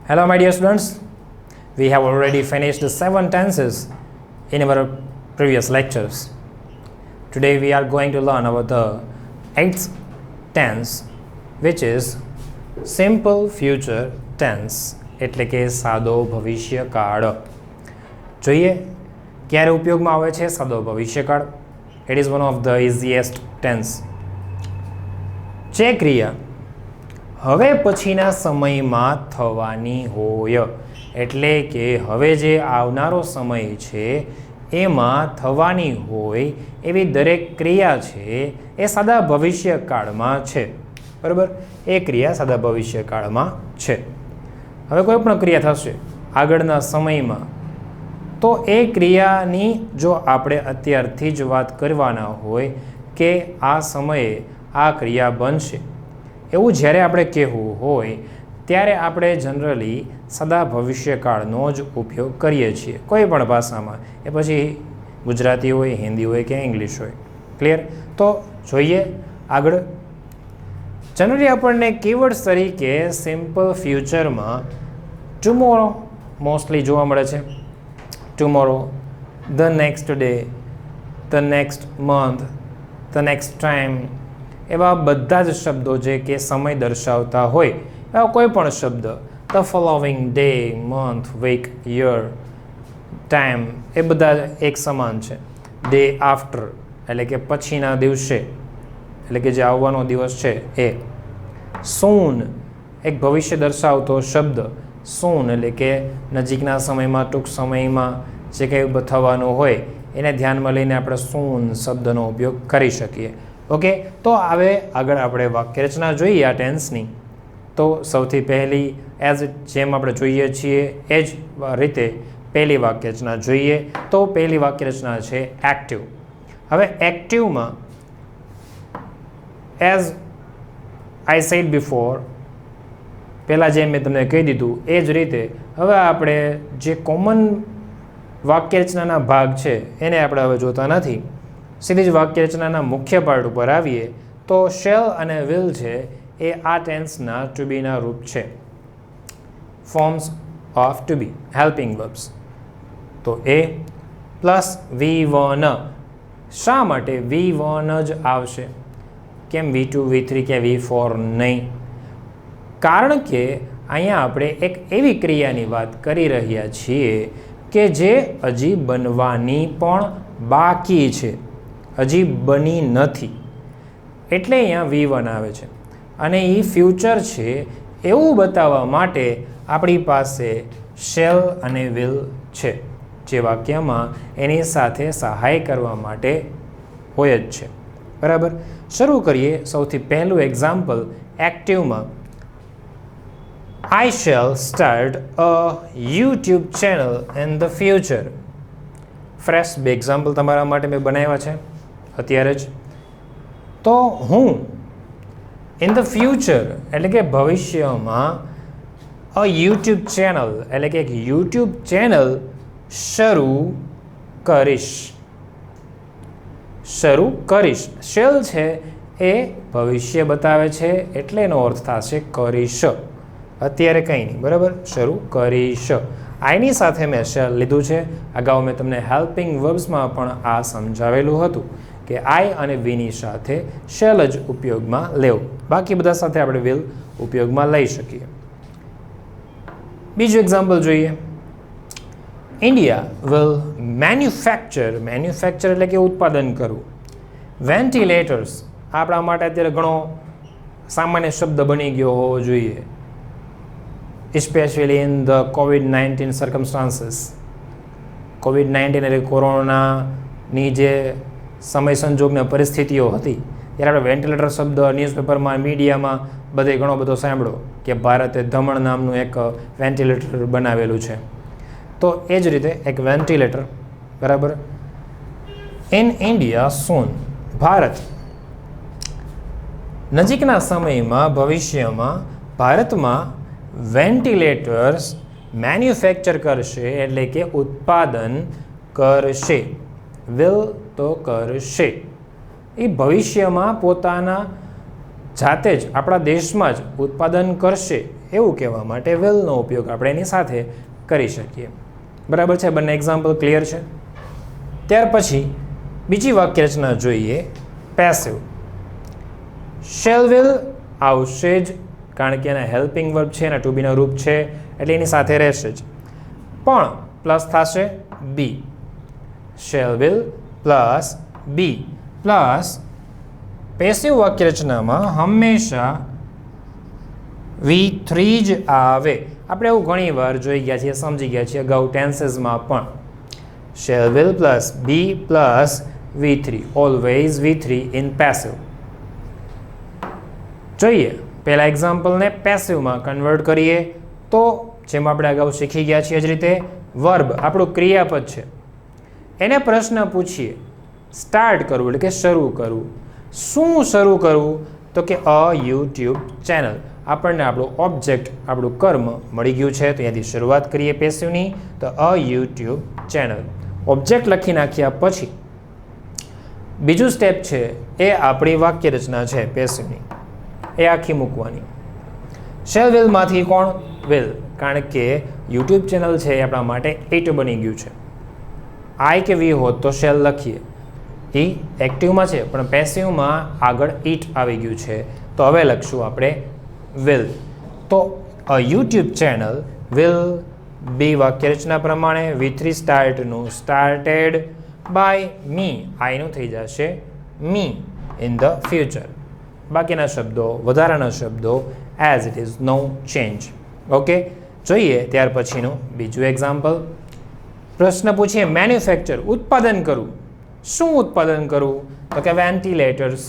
Hello, my dear students. We have already finished the 7 tenses in our previous lectures. Today we are going to learn about the 8th tense, which is simple future tense, એટલે કે સાદો ભવિષ્યકાળ. જોઈએ ક્યારે ઉપયોગમાં આવે છે સાદો ભવિષ્યકાળ. It is one of the easiest tense. જે ક્રિયા હવે પછીના સમયમાં થવાની હોય, એટલે કે હવે જે આવનારો સમય છે એમાં થવાની હોય એવી દરેક ક્રિયા છે એ સાદા ભવિષ્યકાળમાં છે. બરાબર, એ ક્રિયા સાદા ભવિષ્યકાળમાં છે. હવે કોઈ પણ ક્રિયા થશે આગળના સમયમાં, તો એ ક્રિયાની જો આપણે અત્યારથી જ વાત કરવાના હોય કે આ સમયે આ ક્રિયા બનશે, એવું જ્યારે આપણે કહેવું હોય ત્યારે આપણે જનરલી સદા ભવિષ્યકાળનો જ ઉપયોગ કરીએ છીએ કોઈ પણ ભાષામાં, એ પછી ગુજરાતી હોય, હિન્દી હોય કે ઇંગ્લિશ હોય. ક્લિયર? તો જોઈએ આગળ. જનરલી આપણને કીવર્ડ્સ તરીકે સિમ્પલ ફ્યુચરમાં ટુમોરો મોસ્ટલી જોવા મળે છે. Tomorrow, the next day, the next month, the next time, એવા બધા જ શબ્દો જે કે સમય દર્શાવતા હોય એવા કોઈ પણ શબ્દ, the following day, month, week, year, time, એ બધા એક સમાન છે. ડે આફ્ટર એટલે કે પછીના દિવસે, એટલે કે જે આવવાનો દિવસ છે એ. સૂન એક ભવિષ્ય દર્શાવતો શબ્દ, સૂન એટલે કે નજીકના સમયમાં, ટૂંક સમયમાં જે કંઈ થવાનું હોય એને ધ્યાનમાં લઈને આપણે સૂન શબ્દનો ઉપયોગ કરી શકીએ. ઓકે, તો હવે આગળ આપણે વાક્યરચના જોઈએ આ ટેન્સની. તો સૌથી પહેલી જેમ આપણે જોઈએ છીએ એ જ રીતે પહેલી વાક્યરચના જોઈએ. તો પહેલી વાક્યરચના છે એક્ટિવ. હવે એક્ટિવમાં એઝ આઈ સેડ બિફોર, પહેલાં જેમ મેં તમને કહી દીધું એ જ રીતે હવે આપણે જે કોમન વાક્યરચનાના ભાગ છે એને આપણે હવે જોતા નથી. સીધી જ વાક્યરચનાના મુખ્ય પાર્ટ ઉપર આવીએ તો શેલ અને વિલ છે એ આ ટેન્સના ટુ બીના રૂપ છે. Forms of to be, helping verbs. તો એ પ્લસ V1. શા માટે V1 જ આવશે? કેમ V2, V3 કે V4 નહીં? કારણ કે અહીંયા આપણે એક એવી ક્રિયાની વાત કરી રહ્યા છીએ કે જે હજી બનવાની પણ બાકી છે, હજી બની નથી, એટલે અહીંયા V1 આવે છે. અને એ ફ્યુચર છે એવું બતાવવા માટે આપણી પાસે શેલ અને વિલ છે, જે વાક્યમાં એની સાથે સહાય કરવા માટે હોય જ છે. બરાબર, શરૂ કરીએ. સૌથી પહેલું એક્ઝામ્પલ એક્ટિવમાં. I shall start a YouTube channel in the future. Fresh બે એક્ઝામ્પલ તમારા માટે મેં બનાવ્યા છે અત્યારે જ. તો હું ઇન ધ ફ્યુચર એટલે કે ભવિષ્યમાં અ યુટ્યુબ ચેનલ એટલે કે એક યુટ્યુબ ચેનલ શરૂ કરીશ. શરૂ કરીશ. શેલ છે એ ભવિષ્ય બતાવે છે એટલે એનો અર્થ થશે કરીશ. અત્યારે કંઈ નહીં. બરાબર, શરૂ કરીશ. આઈની સાથે મેં શેલ લીધું છે. અગાઉ મેં તમને હેલ્પિંગ વર્બ્સમાં પણ આ સમજાવેલું હતું કે આઈ અને વીની સાથે શેલ જ ઉપયોગમાં લેવું, બાકી બધા સાથે આપણે વિલ ઉપયોગમાં લઈ શકીએ. બીજું એક્ઝામ્પલ જોઈએ. India will manufacture. મેન્યુફેક્ચર એટલે કે ઉત્પાદન કરવું. વેન્ટિલેટર્સ આપણા માટે અત્યારે ઘણો સામાન્ય શબ્દ બની ગયો હોવો જોઈએ, especially in the COVID-19 circumstances. COVID-19 એટલે કોરોનાની જે સમય સંજોગની પરિસ્થિતિઓ હતી ત્યારે આપણે વેન્ટિલેટર શબ્દ ન્યૂઝપેપરમાં, મીડિયામાં બધે ઘણો બધો સાંભળ્યો કે ભારતે ધમણ નામનું એક વેન્ટિલેટર બનાવેલું છે. તો એ જ રીતે એક વેન્ટિલેટર. બરાબર. In India soon. ભારત નજીકના સમયમાં, ભવિષ્યમાં ભારતમાં વેન્ટિલેટર્સ મેન્યુફેક્ચર કરશે એટલે કે ઉત્પાદન કરશે. વિલ તો કરશે. એ ભવિષ્યમાં પોતાના જાતે જ આપણા દેશમાં જ ઉત્પાદન કરશે એવું કહેવા માટે વિલનો ઉપયોગ આપણે એની સાથે કરી શકીએ. બરાબર છે, બંને એક્ઝામ્પલ ક્લિયર છે. ત્યાર પછી બીજી વાક્યરચના જોઈએ, પેસિવ. શેલ વિલ આવશે જ, કારણ કે એના હેલ્પિંગ વર્બ છે, એના ટુ બીનો રૂપ છે, એટલે એની સાથે રહેશે જ. પણ પ્લસ થશે be. Shall will plus be plus passive વાક્યરચનામાં હંમેશા V3 જ આવે. આપણે એવું ઘણી વાર જોઈ ગયા છીએ, સમજી ગયા છીએ અગાઉ ટેન્સીસમાં પણ. Shall will plus be plus V3, always V3 in passive. જોઈએ પહેલા એક્ઝામ્પલને પેસિવમાં કન્વર્ટ કરીએ તો જેમ આપણે અગાઉ શીખી ગયા છીએ જ રીતે વર્બ આપણું ક્રિયાપદ છે, એને પ્રશ્ન પૂછીએ સ્ટાર્ટ કરવું એટલે કે શરૂ કરવું. શું શરૂ કરવું? તો કે અ યુટ્યુબ ચેનલ. આપણને આપણું ઓબ્જેક્ટ, આપણું કર્મ મળી ગયું છે, તો અહીંયાથી શરૂઆત કરીએ પેસિવની, તો અ યુટ્યુબ ચેનલ. ઓબ્જેક્ટ લખી નાખ્યા પછી બીજું સ્ટેપ છે એ આપણી વાક્યરચના છે પેસિવની, એ આખી મૂકવાની. શેલ વિલમાંથી કોણ? વિલ, કારણ કે યુટ્યુબ ચેનલ છે એ આપણા માટે ઇટ બની ગયું છે. આઈ કે વી હોત તો શેલ લખીએ, એ એક્ટિવમાં છે પણ પેસિવમાં આગળ ઇટ આવી ગયું છે, તો હવે લખશું આપણે વિલ. તો અ યુટ્યુબ ચેનલ વિલ બી વાક્યરચના પ્રમાણે V3 સ્ટાર્ટનું સ્ટાર્ટેડ બાય મી, આઈનું થઈ જશે મી ઇન ધ ફ્યુચર. બાકીના શબ્દો, વધારાના શબ્દો as it is, no change. Okay, જોઈએ ત્યાર પછીનું બીજું એક્ઝામ્પલ. પ્રશ્ન પૂછીએ મેન્યુફેક્ચર, ઉત્પાદન કરવું. શું ઉત્પાદન કરવું? તો કે વેન્ટિલેટર્સ.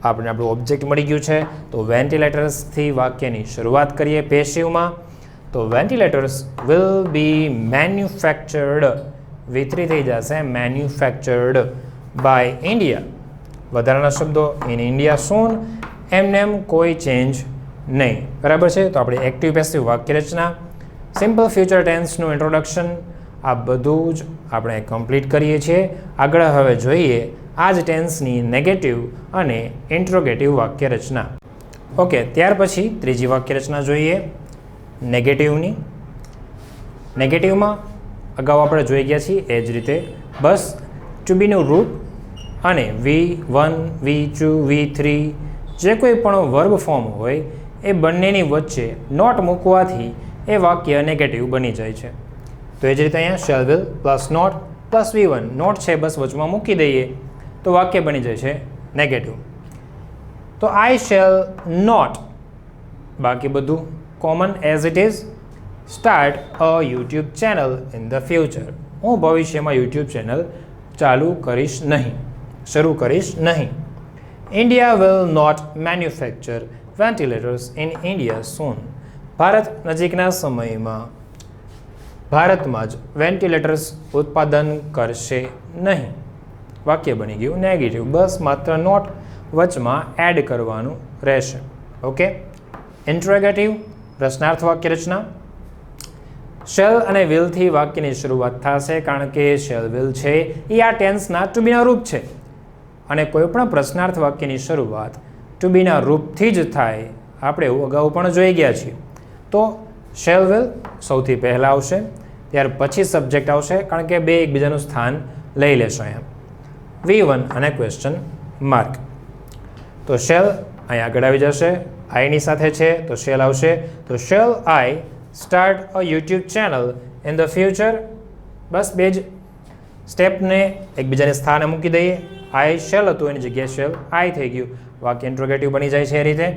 આપણે આપણું ઓબ્જેક્ટ મળી ગયું છે, તો વેન્ટિલેટર્સથી વાક્યની શરૂઆત કરીએ પેસિવમાં. તો ventilators will be manufactured, V3 થઈ જશે મેન્યુફેક્ચર્ડ બાય ઇન્ડિયા. વધારાના શબ્દો ઇન ઇન્ડિયા સૂન, એમને એમ કોઈ ચેન્જ નહીં. બરાબર છે, તો આપણે એક્ટિવ પેસિવ વાક્યરચના, સિમ્પલ ફ્યુચર ટેન્સનું ઇન્ટ્રોડક્શન, આ બધું જ આપણે કમ્પ્લીટ કરીએ છીએ. આગળ હવે જોઈએ આ જ ટેન્સની નેગેટિવ અને ઇન્ટ્રોગેટિવ વાક્યરચના. ઓકે, ત્યાર પછી ત્રીજી વાક્યરચના જોઈએ નેગેટિવની. નેગેટિવમાં અગાઉ આપણે જોઈ ગયા છીએ એ જ રીતે, બસ ટુ બીનું રૂપ અને V1, V2, V3 જે કોઈ પણ વર્બ ફોર્મ હોય એ બંનેની વચ્ચે નોટ મૂકવાથી એ વાક્ય નેગેટિવ બની જાય છે. તો એ જ રીતે અહીંયા shall will plus not plus V1, not છે બસ વચમાં મૂકી દઈએ તો વાક્ય બની જાય છે નેગેટિવ. તો આઈ શેલ નોટ, બાકી બધું common as it is, start a YouTube channel in the future. હું ભવિષ્યમાં યુટ્યુબ ચેનલ ચાલુ કરીશ નહીં, શરૂ કરીશ નહીં. India will not manufacture ventilators in India soon. Bharat નજીકના સમયમાં ભારતમાં જ વેન્ટિલેટર્સ ઉત્પાદન કરશે નહીં. વાક્ય બની ગયું નેગેટિવ, બસ માત્ર નોટ વચમાં એડ કરવાનું રહેશે. ઓકે, ઇન્ટ્રોગેટિવ પ્રશ્નાર્થ વાક્યરચના. શેલ અને વિલથી વાક્યની શરૂઆત થશે, કારણ કે શેલ વિલ છે એ આ ટેન્સના ટુ બીના રૂપ છે અને કોઈ પણ પ્રશ્નાર્થ વાક્યની શરૂઆત ટુ બીના રૂપથી જ થાય. આપણે એવું અગાઉ પણ જોઈ ગયા છીએ. તો શેલ વિલ સૌથી પહેલાં આવશે, ત્યાર પછી સબ્જેક્ટ આવશે, કારણ કે બે એકબીજાનું સ્થાન લઈ લેશો એમ. V1 અને ક્વેશ્ચન માર્ક. તો શેલ અહીં આગળ આવી જશે, આઈની સાથે છે તો શેલ આવશે. તો shall I start a YouTube channel in the future. બસ બે જ સ્ટેપને એકબીજાને સ્થાને મૂકી દઈએ. આઈ શેલ હતું એની જગ્યાએ શેલ આઈ થઈ ગયું, વાક્ય ઇન્ટ્રોગેટિવ બની જાય છે એ રીતે.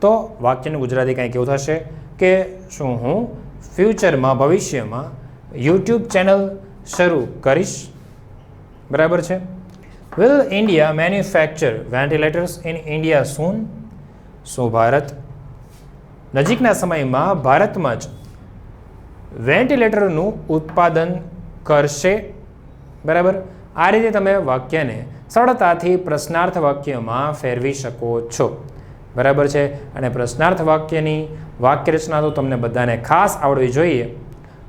તો વાક્યનું ગુજરાતી કંઈક એવું થશે કે શું હું ફ્યુચરમાં, ભવિષ્યમાં યુટ્યુબ ચેનલ શરૂ કરીશ. બરાબર છે. Will India manufacture ventilators in India soon. શું ભારત નજીકના સમયમાં ભારતમાં જ વેન્ટિલેટરનું ઉત્પાદન કરશે. બરાબર, આ રીતે તમે વાક્યને સરળતાથી પ્રશ્નાર્થ વાક્યમાં ફેરવી શકો છો. બરાબર છે, અને પ્રશ્નાર્થ વાક્યની વાક્યરચના તો તમને બધાને ખાસ આવડવી જોઈએ,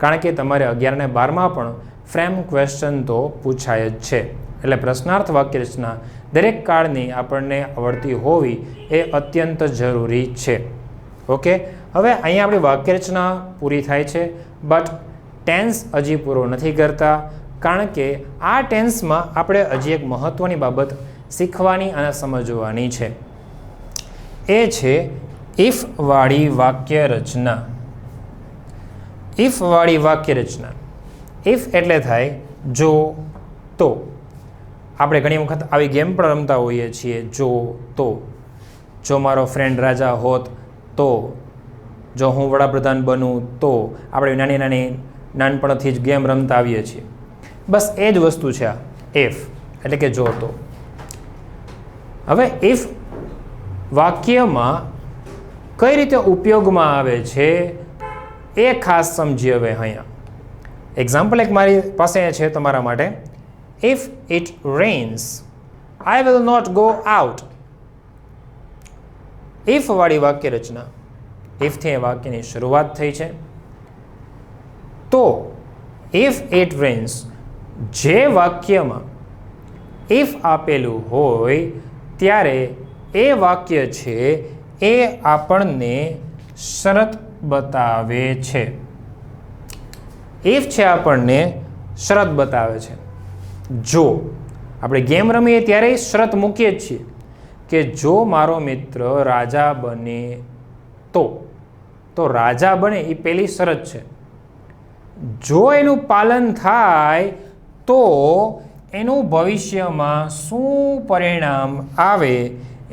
કારણ કે તમારે 11 અને 12માં પણ ફ્રેમ ક્વેશ્ચન તો પૂછાય જ છે. એટલે પ્રશ્નાર્થ વાક્ય રચના દરેક કાળની આપણને આવડતી હોવી એ અત્યંત જરૂરી છે. ઓકે, હવે અહીંયા આપણી વાક્ય રચના પૂરી થાય છે, બટ ટેન્સ હજી પૂરો નથી કરતા, કારણ કે આ ટેન્સમાં આપણે હજી એક મહત્ત્વની બાબત શીખવાની અને સમજવાની છે. એ છે ઇફ વાળી વાક્ય રચના. ઇફ વાળી વાક્ય રચના. ઇફ એટલે થાય જો તો. આપણે ઘણી વખત આવી ગેમ પણ રમતા હોઈએ છીએ, જો તો. જો મારો ફ્રેન્ડ રાજા હોત તો, જો હું વડાપ્રધાન બનું તો. આપણે નાની નાની નાનપણથી જ ગેમ રમતા આવીએ છીએ. બસ એ જ વસ્તુ છે આ ઇફ એટલે કે જો તો. હવે ઇફ વાક્યમાં કઈ રીતે ઉપયોગમાં આવે છે એ ખાસ સમજીએ. હવે અહીંયા એક્ઝામ્પલ એક મારી પાસે છે તમારા માટે. If it rains, I will not go out. If વાળી વાક્ય રચના. if થી એ વાક્યની શરૂઆત થઈ છે. તો if it rains, જે વાક્યમાં if આપેલું હોય ત્યારે એ વાક્ય છે એ આપણને શરત બતાવે છે. if છે આપણને શરત બતાવે છે. જો આપણે ગેમ રમીએ ત્યારે શરત મૂકીએ જ છીએ કે જો મારો મિત્ર રાજા બને તો રાજા બને એ પહેલી શરત છે. જો એનું પાલન થાય તો એનું ભવિષ્યમાં શું પરિણામ આવે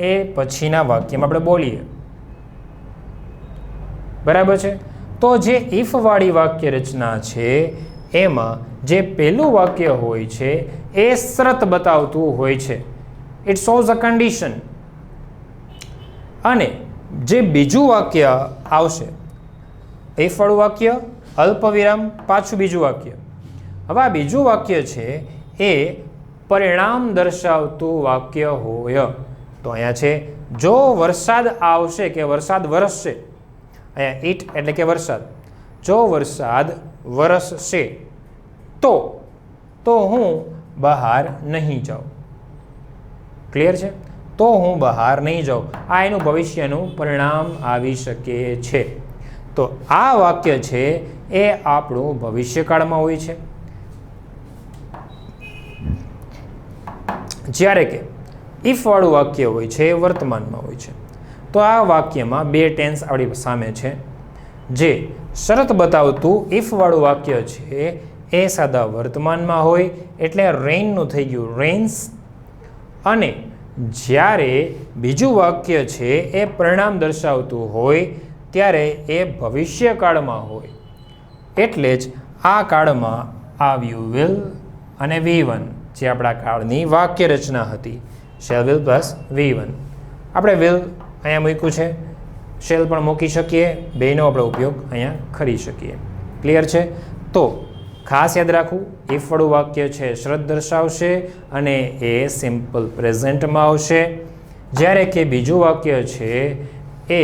એ પછીના વાક્યમાં આપણે બોલીએ. બરાબર છે? તો જે ઇફ વાળી વાક્ય રચના છે એમાં જે પહેલું વાક્ય હોય છે એ શરત બતાવતું હોય છે. It shows a condition. અને જે બીજું વાક્ય આવશે ઇફ વાળું વાક્ય, અલ્પવિરામ, પાછું બીજું વાક્ય. હવે આ બીજું વાક્ય છે એ પરિણામ દર્શાવતું વાક્ય હોય. તો અહીંયા છે જો વરસાદ આવશે કે વરસાદ વરસશે. અહીંયા ઇટ એટલે કે વરસાદ. જો વરસાદ વરસશે તો હું બહાર નહીં જાઉં. ક્લિયર છે? તો હું બહાર નહીં જાઉં. આ એનું ભવિષ્યનું પરિણામ આવી શકે છે. તો આ વાક્ય છે એ આપણું ભવિષ્યકાળમાં હોય છે. જ્યારે કે ઇફ વાળું વાક્ય હોય છે એ વર્તમાનમાં હોય છે. તો આ વાક્યમાં બે ટેન્સ આપણી સામે છે. જે શરત બતાવતું ઇફ વાળું વાક્ય છે એ સાદા વર્તમાનમાં હોય એટલે રેઇનનું થઈ ગયું રેન્સ. અને જ્યારે બીજું વાક્ય છે એ પરિણામ દર્શાવતું હોય ત્યારે એ ભવિષ્યકાળમાં હોય. એટલે જ આ કાળમાં આવ્યું વિલ અને V1 જે આપણા કાળની વાક્ય રચના હતી. Shall will plus V1. આપણે વિલ અહીંયા મૂક્યું છે, શેલ પણ મૂકી શકીએ. બેનો આપણે ઉપયોગ અહીંયા કરી શકીએ. ક્લિયર છે? તો ખાસ યાદ રાખવું, ઇફ વાળું વાક્ય છે શરત દર્શાવશે અને એ સિમ્પલ પ્રેઝન્ટમાં આવશે. જ્યારે કે બીજું વાક્ય છે એ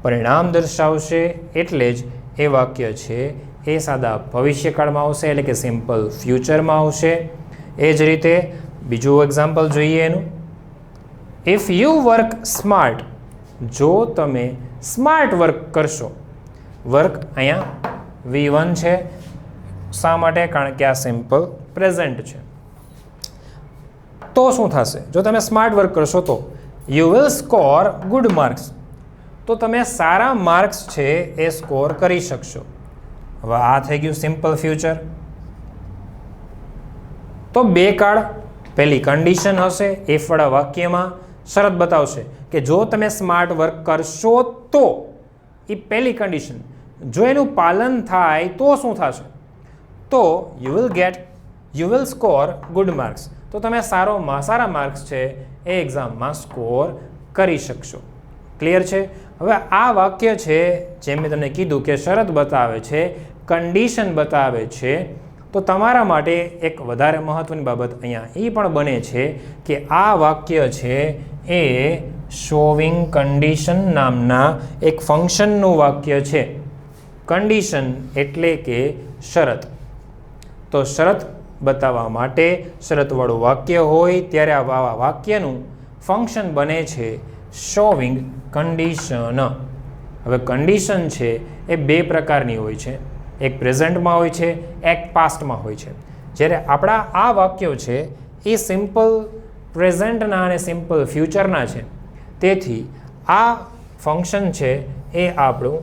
પરિણામ દર્શાવશે એટલે જ એ વાક્ય છે એ સાદા ભવિષ્યકાળમાં આવશે એટલે કે સિમ્પલ ફ્યુચરમાં આવશે. એ જ રીતે બીજું એક્ઝામ્પલ જોઈએ એનું. ઇફ યુ વર્ક સ્માર્ટ, જો તમે સ્માર્ટ વર્ક કરશો. વર્ક અહીંયા V1 છે. શા માટે? કારણ કે આ સિમ્પલ પ્રેઝન્ટ છે. તો શું થશે? જો તમે સ્માર્ટ વર્ક કરશો તો you will score good marks. તો તમે સારા માર્ક્સ છે એ સ્કોર કરી શકશો. હવે આ થઈ ગયું સિમ્પલ ફ્યુચર. તો બે કાળ, પહેલી કન્ડિશન હશે ઇફ વાળા વાક્યમાં, શરત બતાવશે કે જો તમે સ્માર્ટ વર્ક કરશો તો. એ પહેલી કન્ડિશન. જો એનું પાલન થાય તો શું થશે? તો you will score good marks. તો તમે સારા માર્ક્સ છે એ એક્ઝામમાં સ્કોર કરી શકશો. ક્લિયર છે? હવે આ વાક્ય છે જેમ મેં તમને કીધું કે શરત બતાવે છે, કન્ડિશન બતાવે છે. તો તમારા માટે એક વધારે મહત્ત્વની બાબત અહીંયા એ પણ બને છે કે આ વાક્ય છે એ શોવિંગ કન્ડિશન નામના એક ફંક્શનનું વાક્ય છે. કન્ડિશન એટલે કે શરત. તો શરત બતાવવા માટે શરતવાળું વાક્ય હોય ત્યારે આવા વાક્યનું ફંક્શન બને છે શોવિંગ કન્ડિશન. હવે કન્ડિશન છે એ બે પ્રકારની હોય છે, એક પ્રેઝન્ટમાં હોય છે, એક પાસ્ટમાં હોય છે. જ્યારે આપણા આ વાક્યો છે એ સિમ્પલ પ્રેઝન્ટના અને સિમ્પલ ફ્યુચરના છે, તેથી આ ફંક્શન છે એ આપણું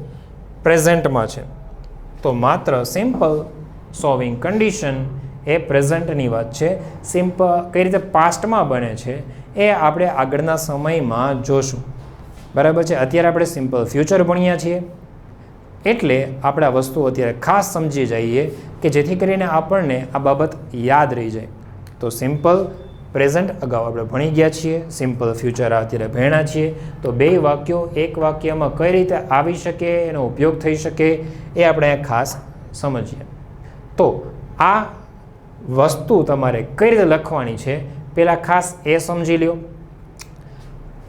પ્રેઝન્ટમાં છે. તો માત્ર સિમ્પલ સોવિંગ કન્ડિશન એ પ્રેઝન્ટની વાત છે. સિમ્પલ કઈ રીતે પાસ્ટમાં બને છે એ આપણે આગળના સમયમાં જોશું. બરાબર છે. અત્યારે આપણે સિમ્પલ ફ્યુચર ભણ્યા છીએ, એટલે આપણે આ વસ્તુ અત્યારે ખાસ સમજી જઈએ કે જેથી કરીને આપણને આ બાબત યાદ રહી જાય. તો સિમ્પલ પ્રેઝન્ટ અગાઉ આપણે ભણી ગયા છીએ, સિમ્પલ ફ્યુચર અત્યારે ભણ્યા છીએ. તો બે વાક્યો એક વાક્યમાં કઈ રીતે આવી શકે, એનો ઉપયોગ થઈ શકે એ આપણે ખાસ સમજીએ. તો આ વસ્તુ તમારે કઈ રીતે લખવાની છે પહેલાં ખાસ એ સમજી લ્યો.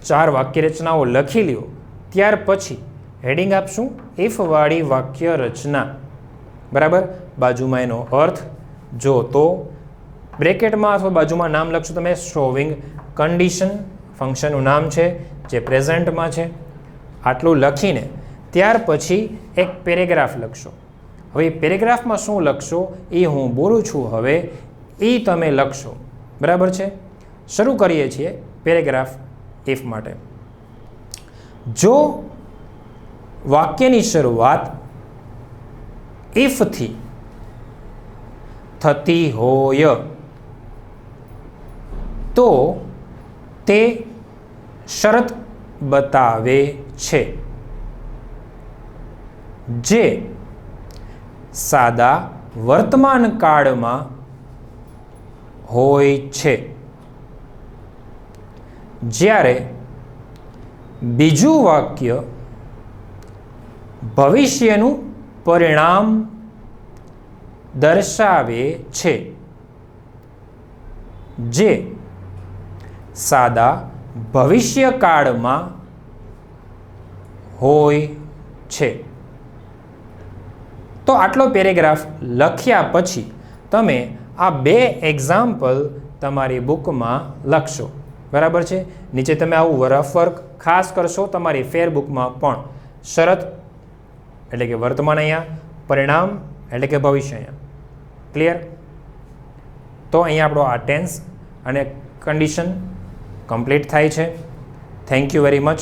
4 વાક્ય રચનાઓ લખી લ્યો, ત્યાર પછી હેડિંગ આપશું ઇફ વાળી વાક્ય રચના. બરાબર. બાજુમાં એનો અર્થ, જો તો, બ્રેકેટમાં અથવા બાજુમાં નામ લખશો તમે શોવિંગ કન્ડિશન, ફંક્શનનું નામ છે જે પ્રેઝન્ટમાં છે. આટલું લખીને ત્યાર પછી એક પેરેગ્રાફ લખશો. હવે એ પેરેગ્રાફમાં શું લખશો એ હું બોલું છું, હવે એ તમે લખશો. બરાબર છે. શરૂ કરીએ છીએ પેરેગ્રાફ ઇફ માટે. જો વાક્યની શરૂઆત ઇફથી થતી હોય તો તે શરત બતાવે છે જે સાદા વર્તમાન કાળમાં હોય છે. જ્યારે બીજું વાક્ય ભવિષ્યનું પરિણામ દર્શાવે છે જે સાદા ભવિષ્યકાળમાં હોય છે. તો આટલો પેરેગ્રાફ લખ્યા પછી તમે આ બે એક્ઝામ્પલ તમારી બુકમાં લખશો. બરાબર છે. નીચે તમે આવું રફ વર્ક ખાસ કરશો તમારી ફેર બુકમાં પણ. શરત એટલે કે વર્તમાન અહીંયા, પરિણામ એટલે કે ભવિષ્ય અહીંયા. ક્લિયર? તો અહીંયા આપણો આ ટેન્સ અને કન્ડિશન કમ્પ્લીટ થાય છે. Thank you very much.